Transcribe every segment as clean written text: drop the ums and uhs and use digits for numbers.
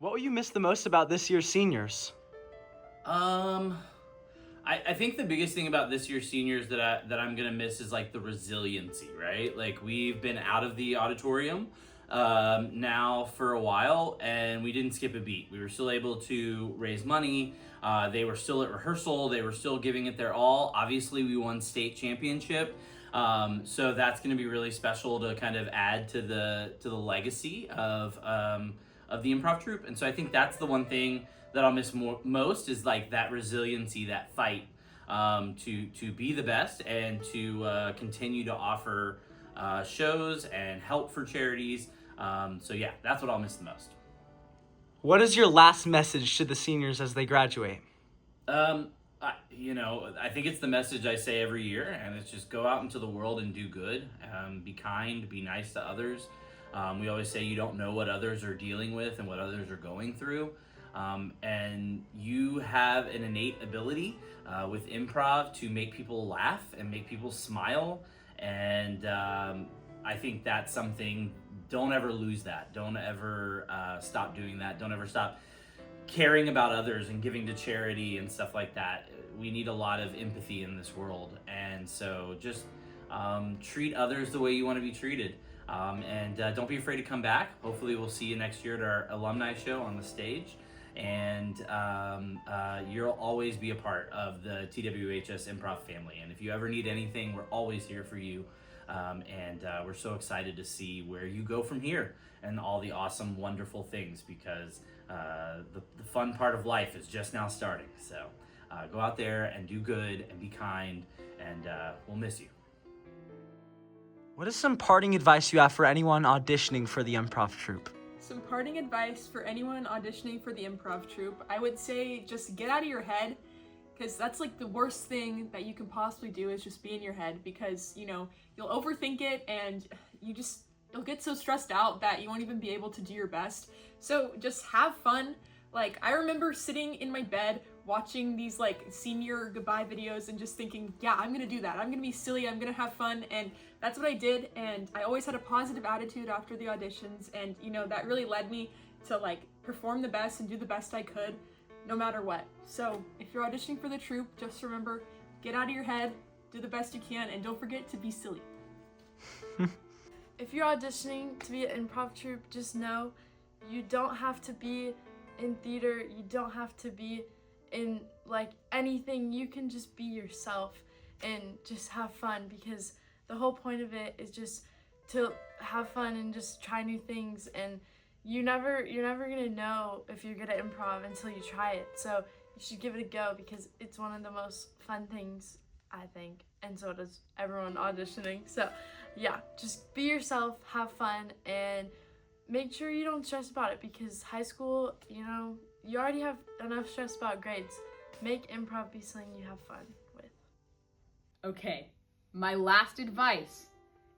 What will you miss the most about this year's seniors? Um, I think the biggest thing about this year's seniors that I'm gonna miss is like the resiliency, right? Like we've been out of the auditorium now for a while, and we didn't skip a beat. We were still able to raise money. They were still at rehearsal. They were still giving it their all. Obviously, we won state championship, so that's going to be really special to kind of add to the legacy of the improv troupe. And so I think that's the one thing that I'll miss most is like that resiliency, that fight to be the best and to continue to offer shows and help for charities. So yeah, that's what I'll miss the most. What is your last message to the seniors as they graduate? I think it's the message I say every year, and it's just go out into the world and do good. Be kind, be nice to others. We always say you don't know what others are dealing with and what others are going through. And you have an innate ability with improv to make people laugh and make people smile. And I think that's something, don't ever lose that. Don't ever stop doing that. Don't ever stop caring about others and giving to charity and stuff like that. We need a lot of empathy in this world. And so just treat others the way you want to be treated. And don't be afraid to come back. Hopefully we'll see you next year at our alumni show on the stage. And you'll always be a part of the TWHS Improv family. And if you ever need anything, we're always here for you. And we're so excited to see where you go from here and all the awesome, wonderful things, because the fun part of life is just now starting. So go out there and do good and be kind, and we'll miss you. What is some parting advice you have for anyone auditioning for the improv troupe? Some parting advice for anyone auditioning for the improv troupe, I would say just get out of your head, because that's like the worst thing that you can possibly do is just be in your head, because you'll overthink it and you'll get so stressed out that you won't even be able to do your best. So just have fun. Like, I remember sitting in my bed watching these like senior goodbye videos and just thinking, yeah, I'm gonna do that. I'm gonna be silly, I'm gonna have fun. And that's what I did. And I always had a positive attitude after the auditions. And that really led me to like perform the best and do the best I could no matter what. So if you're auditioning for the troupe, just remember, get out of your head, do the best you can, and don't forget to be silly. If you're auditioning to be an improv troupe, just know you don't have to be in theater, you don't have to be in like anything. You can just be yourself and just have fun, because the whole point of it is just to have fun and just try new things. And you're never gonna know if you're good at improv until you try it. So you should give it a go, because it's one of the most fun things, I think, and so does everyone auditioning. So yeah, just be yourself, have fun, and make sure you don't stress about it, because high school, you already have enough stress about grades. Make improv be something you have fun with. Okay, my last advice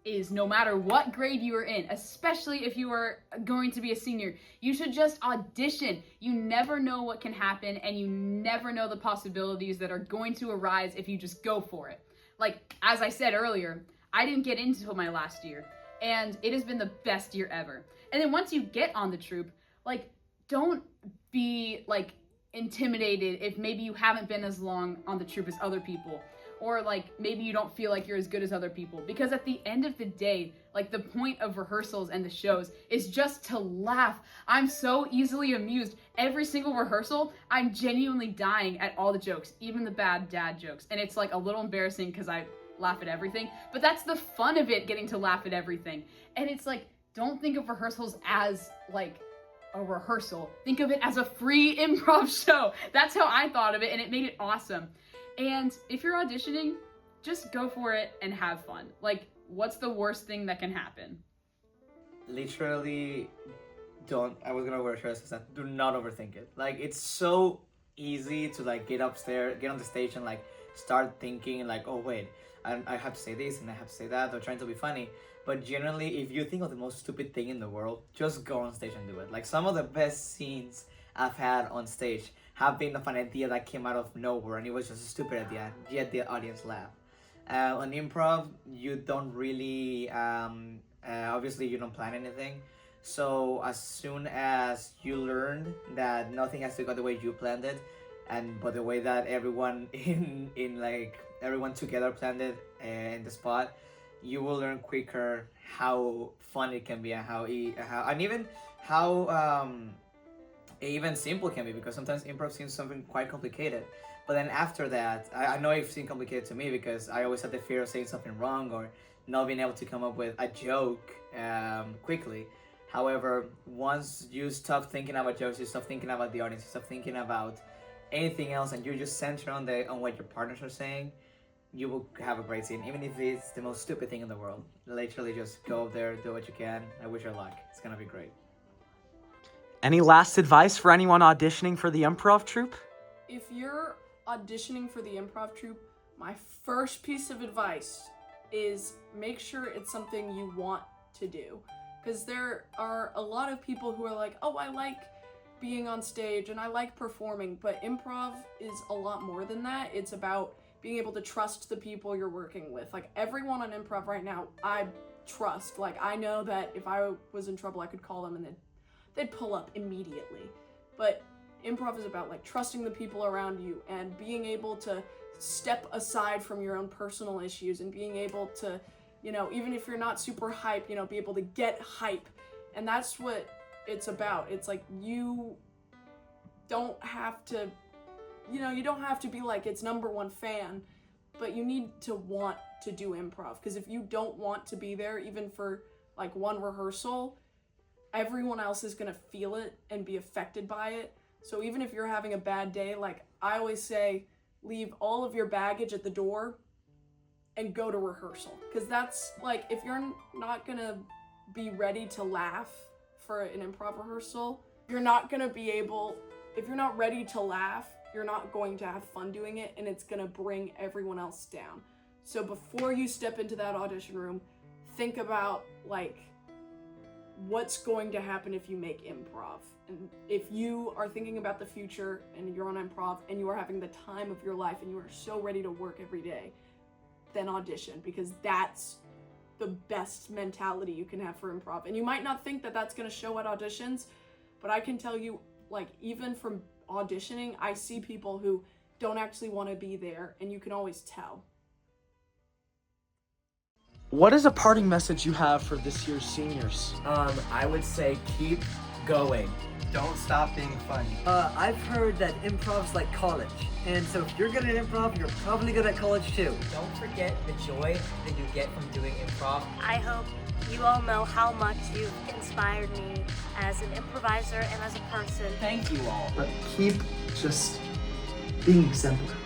is no matter what grade you are in, especially if you are going to be a senior, you should just audition. You never know what can happen, and you never know the possibilities that are going to arise if you just go for it. Like, as I said earlier, I didn't get into my last year, and it has been the best year ever. And then once you get on the troupe, like, don't be like intimidated if maybe you haven't been as long on the troupe as other people, or like maybe you don't feel like you're as good as other people, because at the end of the day, like, the point of rehearsals and the shows is just to laugh. I'm so easily amused. Every single rehearsal, I'm genuinely dying at all the jokes, even the bad dad jokes. And it's like a little embarrassing because I laugh at everything, but that's the fun of it, getting to laugh at everything. And it's like, don't think of rehearsals as like a rehearsal. Think of it as a free improv show. That's how I thought of it, and it made it awesome. And if you're auditioning, just go for it and have fun. Like, what's the worst thing that can happen? Literally, I was gonna wear shirts that do not overthink it. Like, it's so easy to like get upstairs, get on the stage and like start thinking like, oh wait, I have to say this and I have to say that, or trying to be funny. But generally, if you think of the most stupid thing in the world, just go on stage and do it. Like, some of the best scenes I've had on stage have been of an idea that came out of nowhere, and it was just a stupid idea, yet the audience laughed. On improv, you don't really, obviously you don't plan anything. So as soon as you learn that nothing has to go the way you planned it, but the way that everyone in like everyone together planned it in the spot, you will learn quicker how fun it can be and how even simple can be, because sometimes improv seems something quite complicated. But then after that, I know it seemed complicated to me because I always had the fear of saying something wrong or not being able to come up with a joke quickly. However, once you stop thinking about jokes, you stop thinking about the audience, you stop thinking about anything else, and you just center on what your partners are saying, you will have a great scene, even if it's the most stupid thing in the world. Literally just go up there, do what you can. I wish you luck. It's gonna be great. Any last advice for anyone auditioning for the improv troupe? If you're auditioning for the improv troupe, my first piece of advice is make sure it's something you want to do. Because there are a lot of people who are like, oh, I like being on stage and I like performing, but improv is a lot more than that. It's about being able to trust the people you're working with. Like, everyone on improv right now, I trust. Like, I know that if I was in trouble, I could call them and they'd pull up immediately. But improv is about like trusting the people around you and being able to step aside from your own personal issues and being able to, you know, even if you're not super hype, you know, be able to get hype. And that's what it's about. It's like you don't have to, you know, you don't have to be like its #1 fan, but you need to want to do improv. Because if you don't want to be there, even for like one rehearsal, everyone else is gonna feel it and be affected by it. So even if you're having a bad day, like I always say, leave all of your baggage at the door and go to rehearsal. Because that's like, if you're not gonna be ready to laugh for an improv rehearsal, you're not gonna be able, if you're not ready to laugh, you're not going to have fun doing it, and it's gonna bring everyone else down. So before you step into that audition room, think about like what's going to happen if you make improv. And if you are thinking about the future and you're on improv and you are having the time of your life and you are so ready to work every day, then audition, because that's the best mentality you can have for improv. And you might not think that that's going to show at auditions, but I can tell you, like, even from auditioning, I see people who don't actually want to be there, and you can always tell. What is a parting message you have for this year's seniors? I would say keep going. Don't stop being funny. I've heard that improv's like college, and so if you're good at improv, you're probably good at college too. Don't forget the joy that you get from doing improv. I hope you all know how much you've inspired me as an improviser and as a person. Thank you all. But keep just being exemplary.